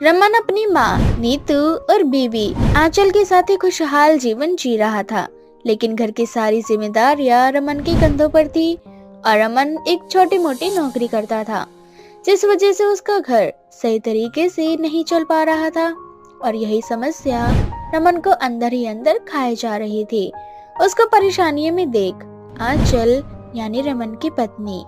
रमन अपनी माँ नीतू और बीवी आंचल के साथ ही खुशहाल जीवन जी रहा था, लेकिन घर की सारी जिम्मेदारियां रमन के कंधों पर थी और रमन एक छोटी मोटी नौकरी करता था, जिस वजह से उसका घर सही तरीके से नहीं चल पा रहा था। और यही समस्या रमन को अंदर ही अंदर खाए जा रही थी। उसको परेशानियों में देख आंचल यानी रमन की पत्नी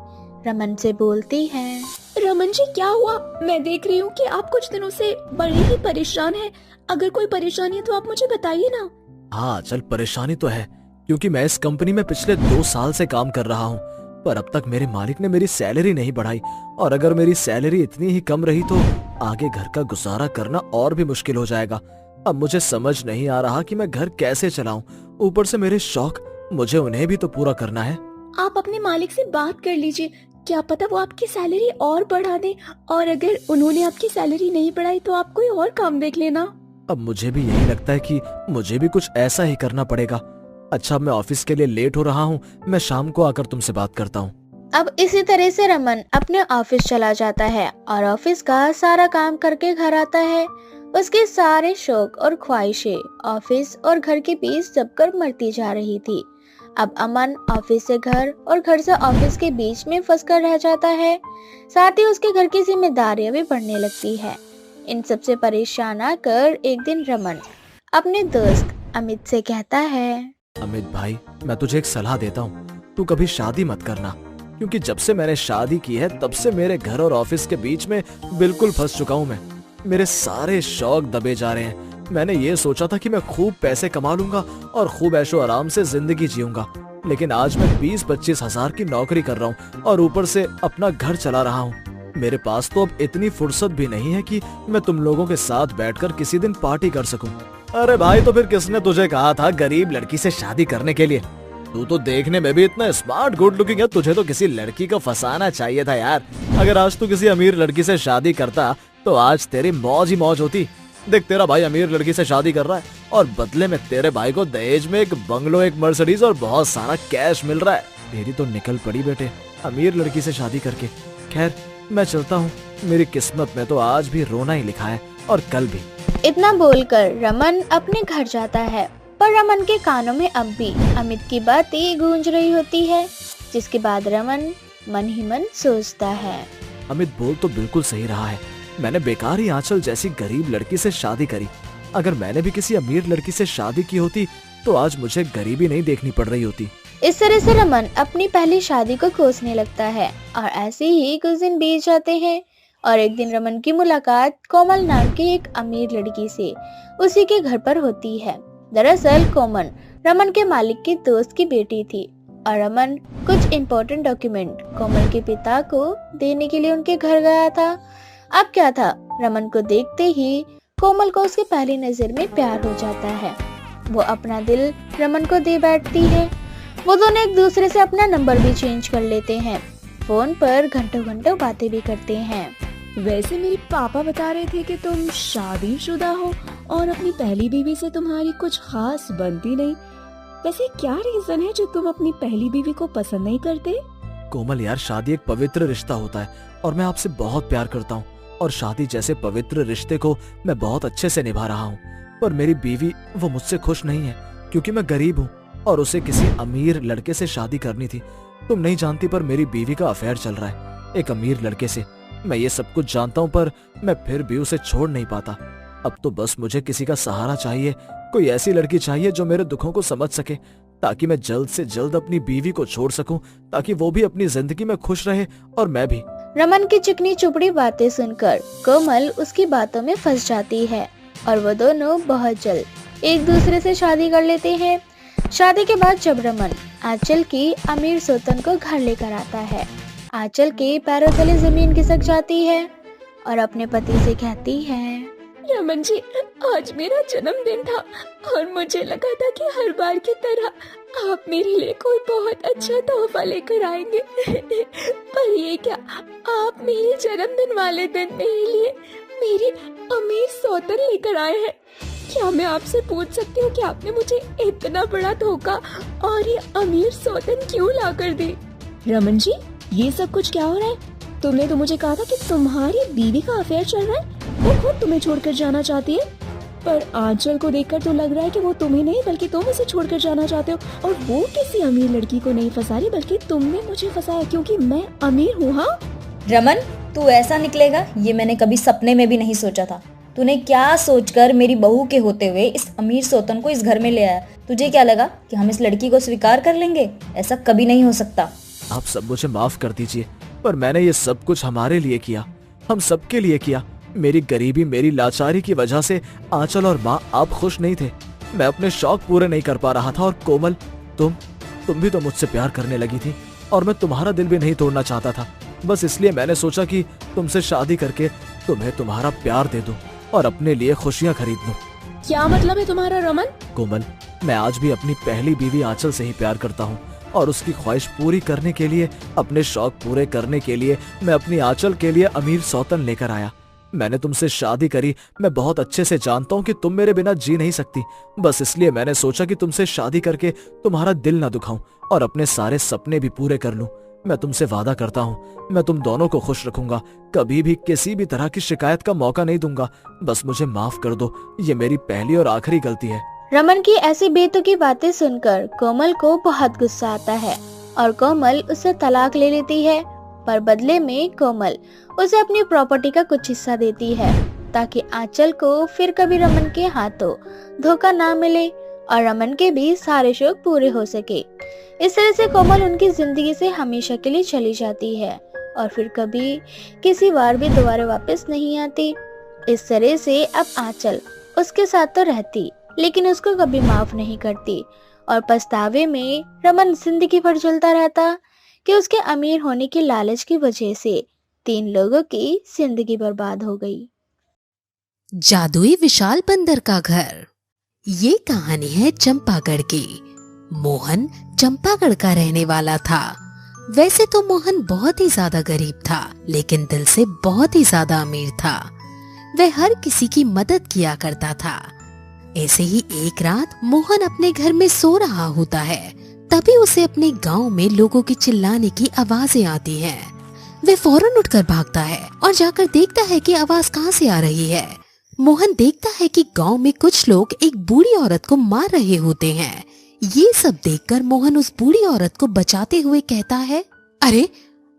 रमन से बोलती है। रमन जी, क्या हुआ? मैं देख रही हूँ कि आप कुछ दिनों से बड़े ही परेशान हैं। अगर कोई परेशानी है तो आप मुझे बताइए ना। हाँ चल, परेशानी तो है क्योंकि मैं इस कंपनी में पिछले 2 साल से काम कर रहा हूँ, पर अब तक मेरे मालिक ने मेरी सैलरी नहीं बढ़ाई। और अगर मेरी सैलरी इतनी ही कम रही तो आगे घर का गुजारा करना और भी मुश्किल हो जाएगा। अब मुझे समझ नहीं आ रहा कि मैं घर कैसे चलाऊं। ऊपर से मेरे शौक, मुझे उन्हें भी तो पूरा करना है। आप अपने मालिक से बात कर लीजिए, क्या पता वो आपकी सैलरी और बढ़ा दे। और अगर उन्होंने आपकी सैलरी नहीं बढ़ाई तो आप कोई और काम देख लेना। अब मुझे भी यही लगता है कि मुझे भी कुछ ऐसा ही करना पड़ेगा। अच्छा, मैं ऑफिस के लिए लेट हो रहा हूँ, मैं शाम को आकर तुमसे बात करता हूँ। अब इसी तरह से रमन अपने ऑफिस चला जाता है और ऑफिस का सारा काम करके घर आता है। उसके सारे शौक और ख्वाहिशें ऑफिस और घर के बीच दबकर मरती जा रही थी। अब अमन ऑफिस से घर और घर से ऑफिस के बीच में फंसकर रह जाता है। साथ ही उसके घर की जिम्मेदारियां भी बढ़ने लगती है। इन सब से परेशान आकर एक दिन रमन अपने दोस्त अमित से कहता है। अमित भाई, मैं तुझे एक सलाह देता हूँ, तू कभी शादी मत करना, क्योंकि जब से मैंने शादी की है तब से मेरे घर और ऑफिस के बीच में बिल्कुल फंस चुका हूँ मैं। मेरे सारे शौक दबे जा रहे हैं। मैंने ये सोचा था कि मैं खूब पैसे कमा लूंगा और खूब ऐशो आराम से जिंदगी जीऊंगा, लेकिन आज मैं 20-25 हजार की नौकरी कर रहा हूँ और ऊपर से अपना घर चला रहा हूँ। मेरे पास तो अब इतनी फुर्सत भी नहीं है कि मैं तुम लोगों के साथ बैठकर किसी दिन पार्टी कर सकूं। अरे भाई, तो फिर किसने तुझे कहा था गरीब लड़की से शादी करने के लिए? तू तो देखने में भी इतना स्मार्ट गुड लुकिंग है, तुझे तो किसी लड़की को फंसाना चाहिए था यार। अगर आज तू किसी अमीर लड़की से शादी करता तो आज तेरी मौज ही मौज होती। देख, तेरा भाई अमीर लड़की से शादी कर रहा है और बदले में तेरे भाई को दहेज में एक बंगलो, एक मर्सिडीज और बहुत सारा कैश मिल रहा है। तेरी तो निकल पड़ी बेटे अमीर लड़की से शादी करके। खैर, मैं चलता हूँ, मेरी किस्मत में तो आज भी रोना ही लिखा है और कल भी। इतना बोलकर रमन अपने घर जाता है, पर रमन के कानों में अब भी अमित की बातें गूंज रही होती है, जिसके बाद रमन मन ही मन सोचता है। अमित बोल तो बिल्कुल सही रहा है। मैंने बेकार ही आंचल जैसी गरीब लड़की से शादी करी। अगर मैंने भी किसी अमीर लड़की से शादी की होती तो आज मुझे गरीबी नहीं देखनी पड़ रही होती। इस तरह से रमन अपनी पहली शादी को कोसने लगता है और ऐसे ही कुछ दिन बीत जाते हैं और एक दिन रमन की मुलाकात कोमल नाम की एक अमीर लड़की से उसी के घर पर होती है। दरअसल कोमल रमन के मालिक की दोस्त की बेटी थी और रमन कुछ इम्पोर्टेंट डॉक्यूमेंट कोमल के पिता को देने के लिए उनके घर गया था। अब क्या था, रमन को देखते ही कोमल को उसकी पहली नजर में प्यार हो जाता है। वो अपना दिल रमन को दे बैठती है। वो दोनों एक दूसरे से अपना नंबर भी चेंज कर लेते हैं। फोन पर घंटों घंटों बातें भी करते हैं। वैसे मेरे पापा बता रहे थे कि तुम शादीशुदा हो और अपनी पहली बीवी से तुम्हारी कुछ खास बनती नहीं। वैसे क्या रीजन है जो तुम अपनी पहली बीवी को पसंद नहीं करते? कोमल यार, शादी एक पवित्र रिश्ता होता है और मैं आपसे बहुत प्यार करता हूँ और शादी जैसे पवित्र रिश्ते को मैं बहुत अच्छे से निभा रहा हूँ। पर मेरी बीवी वो मुझसे खुश नहीं है क्योंकि मैं गरीब हूँ और उसे किसी अमीर लड़के से शादी करनी थी। तुम नहीं जानती, पर मेरी बीवी का अफेयर चल रहा है एक अमीर लड़के से। मैं ये सब कुछ जानता हूँ, पर मैं फिर भी उसे छोड़ नहीं पाता। अब तो बस मुझे किसी का सहारा चाहिए, कोई ऐसी लड़की चाहिए जो मेरे दुखों को समझ सके, ताकि मैं जल्द से जल्द अपनी बीवी को छोड़ सकूं, ताकि वो भी अपनी जिंदगी में खुश रहे और मैं भी। रमन की चिकनी चुपड़ी बातें सुनकर कोमल उसकी बातों में फंस जाती है और वो दोनों बहुत जल्द एक दूसरे से शादी कर लेते हैं। शादी के बाद जब रमन आंचल की अमीर सौतन को घर लेकर आता है, आंचल के पैरों तले जमीन खिसक जाती है और अपने पति से कहती है। रमन जी, आज मेरा जन्मदिन था और मुझे लगा था कि हर बार की तरह आप मेरे लिए कोई बहुत अच्छा तोहफा लेकर आएंगे। पर ये क्या, आप मेरे जन्मदिन वाले दिन मेरे लिए मेरी अमीर सौतन लेकर आए हैं। क्या मैं आपसे पूछ सकती हूँ कि आपने मुझे इतना बड़ा धोखा और ये अमीर सौतन क्यों ला कर दी? रमन जी, ये सब कुछ क्या हो रहा है? तुमने तो मुझे कहा था कि तुम्हारी बीवी का अफेयर चल रहा है, वो खुद तुम्हें छोड़कर जाना चाहती है। पर आंचल को देखकर तो लग रहा है कि वो तुम्हें नहीं बल्कि तुम उसे छोड़कर जाना चाहते हो, और वो किसी अमीर लड़की को नहीं फंसा रही बल्कि तुमने मुझे फंसाया क्योंकि मैं अमीर हूँ। हाँ रमन, तू ऐसा निकलेगा ये मैंने कभी सपने में भी नहीं सोचा था। तूने क्या सोचकर मेरी बहू के होते हुए इस अमीर सौतन को इस घर में ले आया? तुझे क्या लगा कि हम इस लड़की को स्वीकार कर लेंगे? ऐसा कभी नहीं हो सकता। आप सब मुझे माफ कर दीजिए, पर मैंने ये सब कुछ हमारे लिए किया, हम सबके लिए किया। मेरी गरीबी, मेरी लाचारी की वजह से आंचल और माँ आप खुश नहीं थे। मैं अपने शौक पूरे नहीं कर पा रहा था। और कोमल, तुम भी तो मुझसे प्यार करने लगी थी और मैं तुम्हारा दिल भी नहीं तोड़ना चाहता था। बस इसलिए मैंने सोचा कि तुमसे शादी करके तुम्हें तुम्हारा प्यार दे दूं और अपने लिए खुशियाँ खरीद लूं। क्या मतलब है तुम्हारा रमन? कोमल, मैं आज भी अपनी पहली बीवी आंचल से ही प्यार करता हूँ और उसकी ख्वाहिश पूरी करने के लिए, अपने शौक पूरे करने के लिए मैं अपनी आंचल के लिए अमीर सौतन लेकर आया। मैंने तुमसे शादी करी। मैं बहुत अच्छे से जानता हूँ कि तुम मेरे बिना जी नहीं सकती। बस इसलिए मैंने सोचा कि तुमसे शादी करके तुम्हारा दिल ना दुखाऊं और अपने सारे सपने भी पूरे कर लूं। मैं तुमसे वादा करता हूँ, मैं तुम दोनों को खुश रखूंगा, कभी भी किसी भी तरह की शिकायत का मौका नहीं दूंगा। बस मुझे माफ कर दो, ये मेरी पहली और आखिरी गलती है। रमन की ऐसी बेतुकी बातें सुनकर कोमल को बहुत गुस्सा आता है और कोमल उससे तलाक ले लेती है। पर बदले में कोमल उसे अपनी प्रॉपर्टी का कुछ हिस्सा देती है ताकि आंचल को फिर कभी रमन के हाथों धोखा ना मिले और रमन के भी सारे शौक पूरे हो सके। इस तरह से कोमल उनकी जिंदगी से हमेशा के लिए चली जाती है और फिर कभी किसी बार भी दोबारा वापस नहीं आती। इस तरह से अब आंचल उसके साथ तो रहती लेकिन उसको कभी माफ नहीं करती और पछतावे में रमन जिंदगी भर चलता रहता कि उसके अमीर होने की लालच की वजह से 3 लोगों की जिंदगी बर्बाद हो गई। जादुई विशाल बंदर का घर। ये कहानी है चंपागढ़ की। मोहन चंपागढ़ का रहने वाला था। वैसे तो मोहन बहुत ही ज्यादा गरीब था लेकिन दिल से बहुत ही ज्यादा अमीर था। वह हर किसी की मदद किया करता था। ऐसे ही एक रात मोहन अपने घर में सो रहा होता है, तभी उसे अपने गांव में लोगों की चिल्लाने की आवाजें आती हैं। वह फौरन उठकर भागता है और जाकर देखता है कि आवाज कहां से आ रही है। मोहन देखता है कि गांव में कुछ लोग एक बूढ़ी औरत को मार रहे होते हैं। ये सब देखकर मोहन उस बूढ़ी औरत को बचाते हुए कहता है, अरे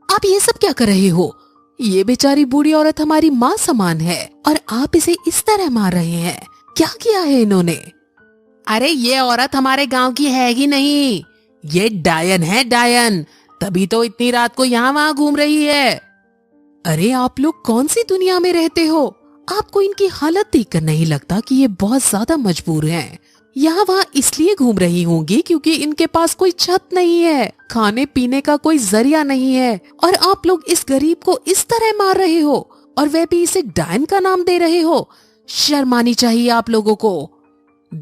आप ये सब क्या कर रहे हो? ये बेचारी बूढ़ी औरत हमारी माँ समान है और आप इसे इस तरह मार रहे हैं। क्या किया है इन्होंने? अरे ये औरत हमारे गांव की है ही नहीं, ये डायन है, डायन। तभी तो इतनी रात को यहाँ वहाँ घूम रही है। अरे आप लोग कौन सी दुनिया में रहते हो? आपको इनकी हालत देखकर नहीं लगता कि ये बहुत ज्यादा मजबूर हैं? यहाँ वहाँ इसलिए घूम रही होंगी क्योंकि इनके पास कोई छत नहीं है, खाने पीने का कोई जरिया नहीं है, और आप लोग इस गरीब को इस तरह मार रहे हो और वह भी इसे डायन का नाम दे रहे हो। शर्म आनी चाहिए आप लोगों को।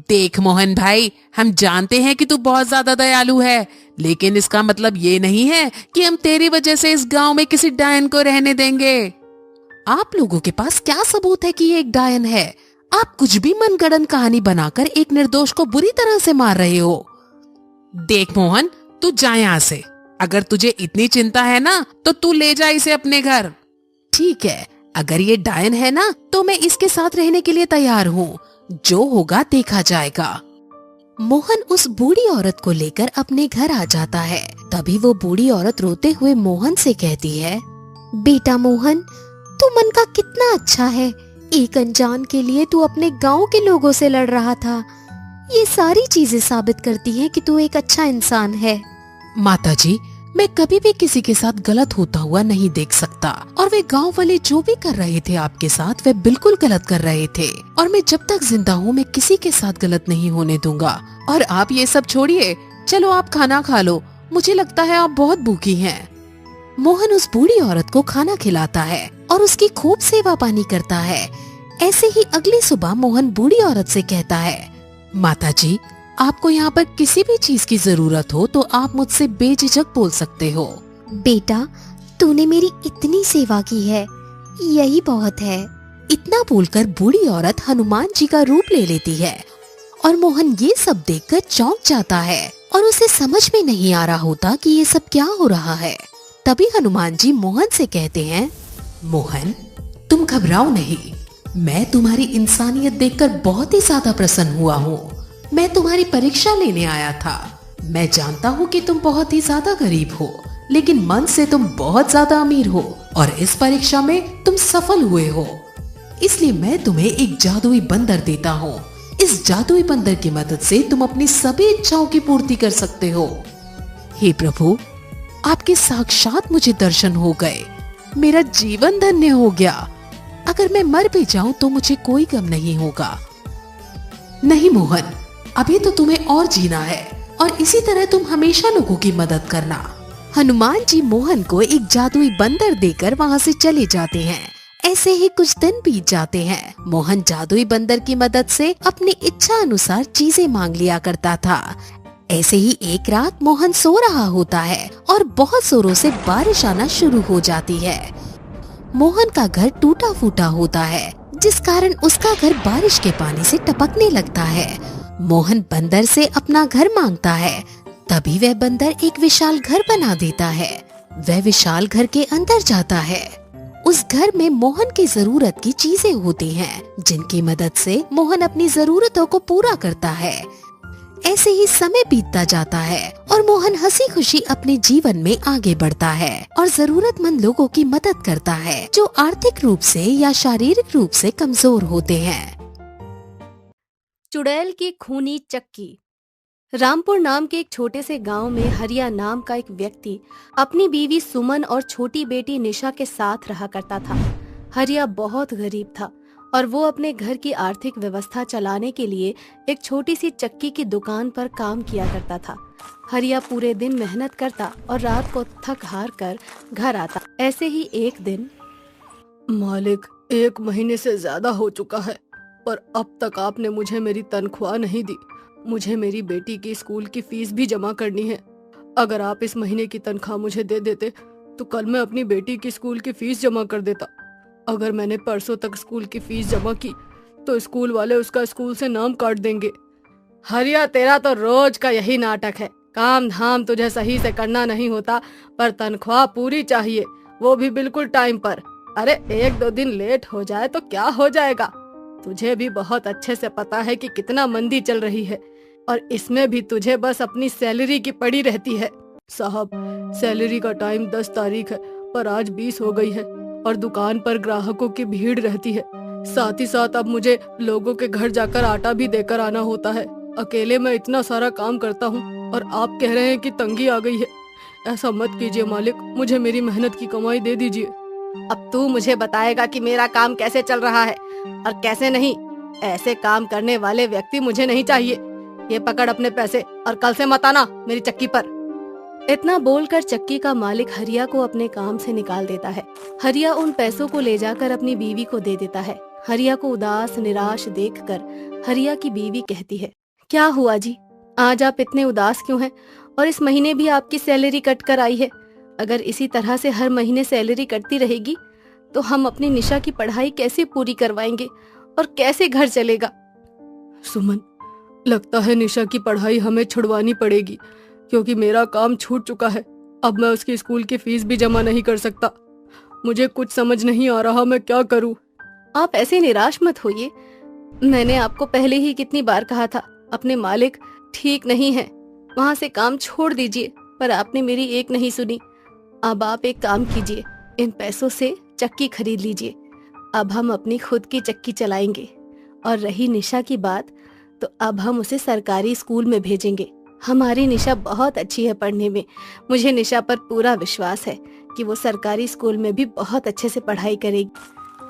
देख मोहन भाई, हम जानते हैं कि तू बहुत ज्यादा दयालु है, लेकिन इसका मतलब ये नहीं है कि हम तेरी वजह से इस गांव में किसी डायन को रहने देंगे। आप लोगों के पास क्या सबूत है कि ये एक डायन है? आप कुछ भी मनगढ़ंत कहानी बनाकर एक निर्दोष को बुरी तरह से मार रहे हो। देख मोहन, तू जा यहाँ से। अगर तुझे इतनी चिंता है ना तो तू ले जा इसे अपने घर। ठीक है, अगर ये डायन है ना तो मैं इसके साथ रहने के लिए तैयार हूँ। जो होगा देखा जाएगा। मोहन उस बूढ़ी औरत को लेकर अपने घर आ जाता है। तभी वो बूढ़ी औरत रोते हुए मोहन से कहती है, बेटा मोहन, तू मन का कितना अच्छा है। एक अनजान के लिए तू अपने गांव के लोगों से लड़ रहा था। ये सारी चीजें साबित करती हैं कि तू एक अच्छा इंसान है। माताजी, मैं कभी भी किसी के साथ गलत होता हुआ नहीं देख सकता, और वे गांव वाले जो भी कर रहे थे आपके साथ, वे बिल्कुल गलत कर रहे थे, और मैं जब तक जिंदा हूँ मैं किसी के साथ गलत नहीं होने दूंगा। और आप ये सब छोड़िए, चलो आप खाना खा लो, मुझे लगता है आप बहुत भूखी हैं। मोहन उस बूढ़ी औरत को खाना खिलाता है और उसकी खूब सेवा पानी करता है। ऐसे ही अगली सुबह मोहन बूढ़ी औरत से कहता है, माताजी, आपको यहाँ पर किसी भी चीज की जरूरत हो तो आप मुझसे बेझिझक बोल सकते हो। बेटा, तूने मेरी इतनी सेवा की है, यही बहुत है। इतना बोलकर बूढ़ी औरत हनुमान जी का रूप ले लेती है और मोहन ये सब देखकर चौंक जाता है और उसे समझ में नहीं आ रहा होता कि ये सब क्या हो रहा है। तभी हनुमान जी मोहन से कहते हैं, मोहन तुम घबराओ नहीं, मैं तुम्हारी इंसानियत देखकर बहुत ही ज्यादा प्रसन्न हुआ हूँ। मैं तुम्हारी परीक्षा लेने आया था। मैं जानता हूँ कि तुम बहुत ही ज्यादा गरीब हो, लेकिन मन से तुम बहुत ज्यादा अमीर हो और इस परीक्षा में तुम सफल हुए हो। इसलिए मैं तुम्हें एक जादुई बंदर देता हूँ। इस जादुई बंदर की मदद से तुम अपनी सभी इच्छाओं की पूर्ति कर सकते हो। हे प्रभु, आपके साक्षात मुझे दर्शन हो गए। मेरा जीवन धन्य हो गया। अगर मैं मर भी जाऊं तो मुझे कोई गम नहीं होगा। नहीं मोहन, अभी तो तुम्हें और जीना है और इसी तरह तुम हमेशा लोगों की मदद करना। हनुमान जी मोहन को एक जादुई बंदर देकर वहाँ से चले जाते हैं। ऐसे ही कुछ दिन बीत जाते हैं। मोहन जादुई बंदर की मदद से अपनी इच्छा अनुसार चीजें मांग लिया करता था। ऐसे ही एक रात मोहन सो रहा होता है और बहुत जोरों से बारिश आना शुरू हो जाती है। मोहन का घर टूटा फूटा होता है, जिस कारण उसका घर बारिश के पानी से टपकने लगता है। मोहन बंदर से अपना घर मांगता है। तभी वह बंदर एक विशाल घर बना देता है। वह विशाल घर के अंदर जाता है। उस घर में मोहन की जरूरत की चीजें होती हैं, जिनकी मदद से मोहन अपनी जरूरतों को पूरा करता है। ऐसे ही समय बीतता जाता है और मोहन हंसी खुशी अपने जीवन में आगे बढ़ता है और जरूरतमंद लोगों की मदद करता है, जो आर्थिक रूप से या शारीरिक रूप से कमजोर होते हैं। चुड़ैल की खूनी चक्की। रामपुर नाम के एक छोटे से गांव में हरिया नाम का एक व्यक्ति अपनी बीवी सुमन और छोटी बेटी निशा के साथ रहा करता था। हरिया बहुत गरीब था और वो अपने घर की आर्थिक व्यवस्था चलाने के लिए एक छोटी सी चक्की की दुकान पर काम किया करता था। हरिया पूरे दिन मेहनत करता और रात को थक हार कर घर आता। ऐसे ही एक दिन, मालिक, 1 महीने से ज्यादा हो चुका है, पर अब तक आपने मुझे मेरी तनख्वाह नहीं दी। मुझे मेरी बेटी की स्कूल की फीस भी जमा करनी है। अगर आप इस महीने की तनख्वाह मुझे दे देते तो कल मैं अपनी बेटी की स्कूल की फीस जमा कर देता। अगर मैंने परसों तक स्कूल की फीस जमा की तो स्कूल वाले उसका स्कूल से नाम काट देंगे। हरिया, तेरा तो रोज का यही नाटक है। काम धाम तुझे सही से करना नहीं होता, पर तनख्वाह पूरी चाहिए, वो भी बिल्कुल टाइम पर। अरे 1-2 दिन लेट हो जाए तो क्या हो जाएगा? तुझे भी बहुत अच्छे से पता है कि कितना मंदी चल रही है और इसमें भी तुझे बस अपनी सैलरी की पड़ी रहती है। साहब, सैलरी का टाइम 10 तारीख है, पर आज 20 हो गई है और दुकान पर ग्राहकों की भीड़ रहती है। साथ ही साथ अब मुझे लोगों के घर जाकर आटा भी देकर आना होता है। अकेले मैं इतना सारा काम करता हूँ और आप कह रहे हैं कि तंगी आ गई है। ऐसा मत कीजिए मालिक, मुझे मेरी मेहनत की कमाई दे दीजिए। अब तू मुझे बताएगा कि मेरा काम कैसे चल रहा है और कैसे नहीं। ऐसे काम करने वाले व्यक्ति मुझे नहीं चाहिए। ये पकड़ अपने पैसे और कल से मत आना मेरी चक्की पर। इतना बोलकर चक्की का मालिक हरिया को अपने काम से निकाल देता है। हरिया उन पैसों को ले जाकर अपनी बीवी को दे देता है। हरिया को उदास निराश देखकर हरिया की बीवी कहती है, क्या हुआ जी, आज आप इतने उदास क्यों हैं? और इस महीने भी आपकी सैलरी कट कर आई है। अगर इसी तरह से हर महीने सैलरी कटती रहेगी तो हम अपनी निशा की पढ़ाई कैसे पूरी करवाएंगे और कैसे घर चलेगा? सुमन, लगता है निशा की पढ़ाई हमें छुड़वानी पड़ेगी, क्योंकि मेरा काम छूट चुका है। अब मैं उसकी स्कूल की फीस भी जमा नहीं कर सकता। मुझे कुछ समझ नहीं आ रहा, मैं क्या करूं? आप ऐसे निराश मत होइए। मैंने आपको पहले ही कितनी बार कहा था, अपने मालिक ठीक नहीं है, वहाँ से काम छोड़ दीजिए, पर आपने मेरी एक नहीं सुनी। अब आप एक काम कीजिए, इन पैसों से चक्की खरीद लीजिए। अब हम अपनी खुद की चक्की चलाएंगे। और रही निशा की बात, तो अब हम उसे सरकारी स्कूल में भेजेंगे। हमारी निशा बहुत अच्छी है पढ़ने में। मुझे निशा पर पूरा विश्वास है कि वो सरकारी स्कूल में भी बहुत अच्छे से पढ़ाई करेगी।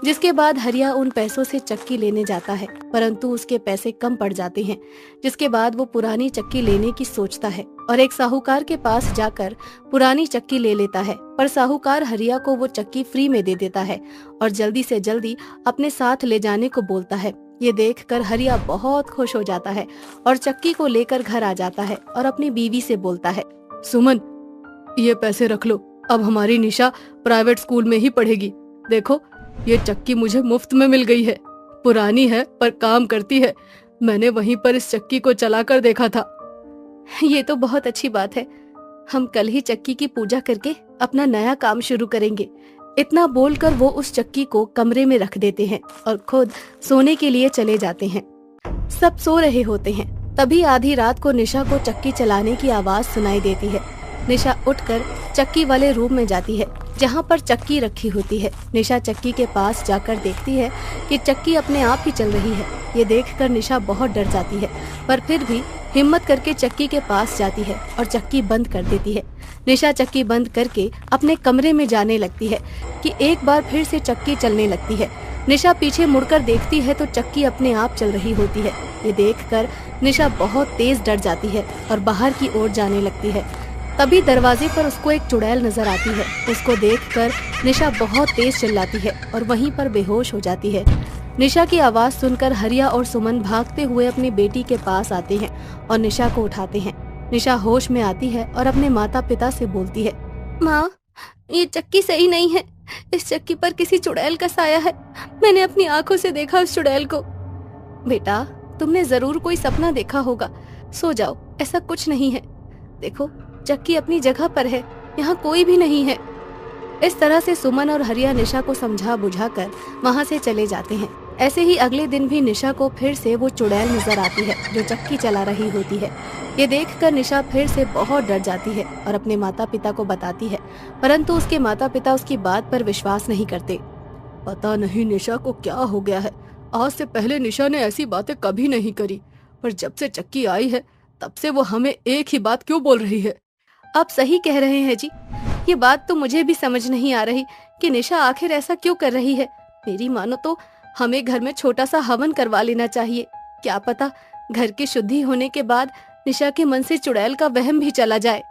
जिसके बाद हरिया उन पैसों से चक्की लेने जाता है, परंतु उसके पैसे कम पड़ जाते हैं। जिसके बाद वो पुरानी चक्की लेने की सोचता है और एक साहूकार के पास जाकर पुरानी चक्की ले लेता है। पर साहूकार हरिया को वो चक्की फ्री में दे देता है और जल्दी से जल्दी अपने साथ ले जाने को बोलता है। ये देखकर हरिया बहुत खुश हो जाता है और चक्की को लेकर घर आ जाता है और अपनी बीवी से बोलता है, सुमन, ये पैसे रख लो, अब हमारी निशा प्राइवेट स्कूल में ही पढ़ेगी। देखो, ये चक्की मुझे मुफ्त में मिल गई है। पुरानी है पर काम करती है। मैंने वहीं पर इस चक्की को चलाकर देखा था। ये तो बहुत अच्छी बात है। हम कल ही चक्की की पूजा करके अपना नया काम शुरू करेंगे। इतना बोलकर वो उस चक्की को कमरे में रख देते हैं और खुद सोने के लिए चले जाते हैं। सब सो रहे होते हैं, तभी आधी रात को निशा को चक्की चलाने की आवाज सुनाई देती है। निशा उठकर चक्की वाले रूम में जाती है जहाँ पर चक्की रखी होती है। निशा चक्की के पास जाकर देखती है कि चक्की अपने आप ही चल रही है। ये देखकर निशा बहुत डर जाती है, पर फिर भी हिम्मत करके चक्की के पास जाती है और चक्की बंद कर देती है। निशा चक्की बंद करके अपने कमरे में जाने लगती है कि एक बार फिर से चक्की चलने लगती है। निशा पीछे मुड़कर देखती है तो चक्की अपने आप चल रही होती है। ये देखकर निशा बहुत तेज डर जाती है और बाहर की ओर जाने लगती है। तभी दरवाजे पर उसको एक चुड़ैल नजर आती है। उसको देखकर निशा बहुत तेज चिल्लाती है और वहीं पर बेहोश हो जाती है। निशा की आवाज सुनकर हरिया और सुमन भागते हुए अपनी बेटी के पास आते हैं और निशा को उठाते हैं। निशा होश में आती है और अपने माता पिता से बोलती है, माँ, ये चक्की सही नहीं है। इस चक्की पर किसी चुड़ैल का साया है। मैंने अपनी आंखों से देखा उस चुड़ैल को। बेटा, तुमने जरूर कोई सपना देखा होगा। सो जाओ, ऐसा कुछ नहीं है। देखो, चक्की अपनी जगह पर है, यहाँ कोई भी नहीं है। इस तरह से सुमन और हरिया निशा को समझा बुझाकर वहाँ से चले जाते हैं। ऐसे ही अगले दिन भी निशा को फिर से वो चुड़ैल नजर आती है जो चक्की चला रही होती है। ये देखकर निशा फिर से बहुत डर जाती है और अपने माता पिता को बताती है, परंतु उसके माता पिता उसकी बात पर विश्वास नहीं करते। पता नहीं निशा को क्या हो गया है। आज से पहले निशा ने ऐसी बातें कभी नहीं करी, पर जब से चक्की आई है तब से वो हमें एक ही बात क्यों बोल रही है। आप सही कह रहे हैं जी। ये बात तो मुझे भी समझ नहीं आ रही कि निशा आखिर ऐसा क्यों कर रही है। मेरी मानो तो हमें घर में छोटा सा हवन करवा लेना चाहिए। क्या पता घर की शुद्धि होने के बाद निशा के मन से चुड़ैल का वहम भी चला जाए।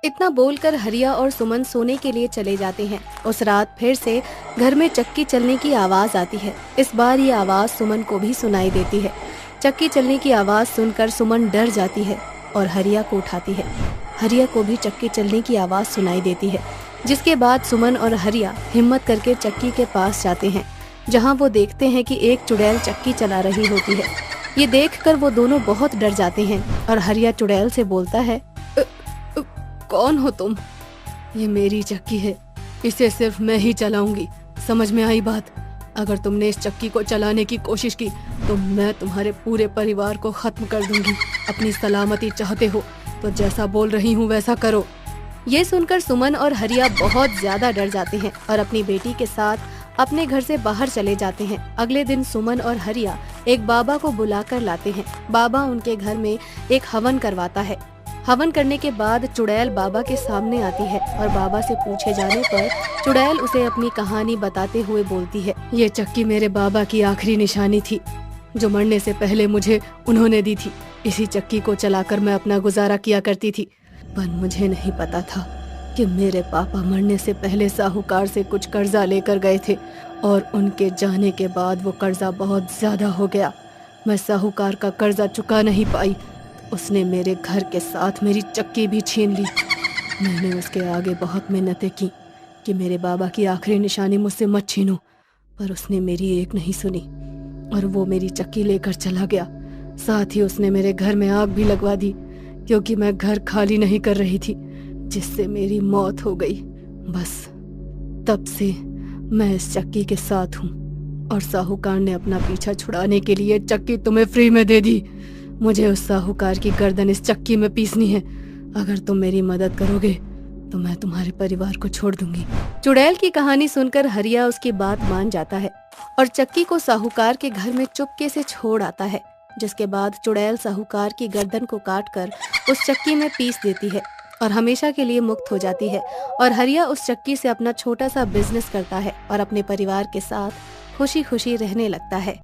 इतना बोलकर हरिया और सुमन सोने के लिए चले जाते हैं। उस रात फिर से घर में चक्की चलने की आवाज आती है। इस बार ये आवाज सुमन को भी सुनाई देती है। चक्की चलने की आवाज सुनकर सुमन डर जाती है और हरिया को उठाती है। हरिया को भी चक्की चलने की आवाज सुनाई देती है, जिसके बाद सुमन और हरिया हिम्मत करके चक्की के पास जाते हैं, जहां वो देखते हैं कि एक चुड़ैल चक्की चला रही होती है। ये देखकर वो दोनों बहुत डर जाते हैं और हरिया चुड़ैल से बोलता है, कौन हो तुम? ये मेरी चक्की है, इसे सिर्फ मैं ही चलाऊंगी। समझ में आई बात? अगर तुमने इस चक्की को चलाने की कोशिश की तो मैं तुम्हारे पूरे परिवार को खत्म कर दूंगी। अपनी सलामती चाहते हो तो जैसा बोल रही हूँ वैसा करो। ये सुनकर सुमन और हरिया बहुत ज्यादा डर जाते हैं और अपनी बेटी के साथ अपने घर से बाहर चले जाते हैं। अगले दिन सुमन और हरिया एक बाबा को बुलाकर लाते हैं। बाबा उनके घर में एक हवन करवाता है। हवन करने के बाद चुड़ैल बाबा के सामने आती है और बाबा से पूछे जाने पर चुड़ैल उसे अपनी कहानी बताते हुए बोलती है, ये चक्की मेरे बाबा की आखिरी निशानी थी जो मरने से पहले मुझे उन्होंने दी थी। इसी चक्की को चलाकर मैं अपना गुजारा किया करती थी, पर मुझे नहीं पता था कि मेरे पापा मरने से पहले साहूकार से कुछ कर्जा लेकर गए थे और उनके जाने के बाद वो कर्जा बहुत ज्यादा हो गया। मैं साहूकार का कर्जा चुका नहीं पाई। उसने मेरे घर के साथ मेरी चक्की भी छीन ली। मैंने उसके आगे बहुत मिन्नतें की कि मेरे बाबा की आखिरी निशानी मुझसे मत छीनो, पर उसने मेरी एक नहीं सुनी और वो मेरी चक्की लेकर चला गया। साथ ही उसने मेरे घर में आग भी लगवा दी, क्योंकि मैं घर खाली नहीं कर रही थी, जिससे मेरी मौत हो गई। बस तब से मैं इस चक्की के साथ हूँ और साहूकार ने अपना पीछा छुड़ाने के लिए चक्की तुम्हें फ्री में दे दी। मुझे उस साहूकार की गर्दन इस चक्की में पीसनी है। अगर तुम मेरी मदद करोगे तो मैं तुम्हारे परिवार को छोड़ दूंगी। चुड़ैल की कहानी सुनकर हरिया उसकी बात मान जाता है और चक्की को साहूकार के घर में चुपके से छोड़ आता है। जिसके बाद चुड़ैल साहूकार की गर्दन को काटकर उस चक्की में पीस देती है और हमेशा के लिए मुक्त हो जाती है। और हरिया उस चक्की से अपना छोटा सा बिजनेस करता है और अपने परिवार के साथ खुशी खुशी रहने लगता है।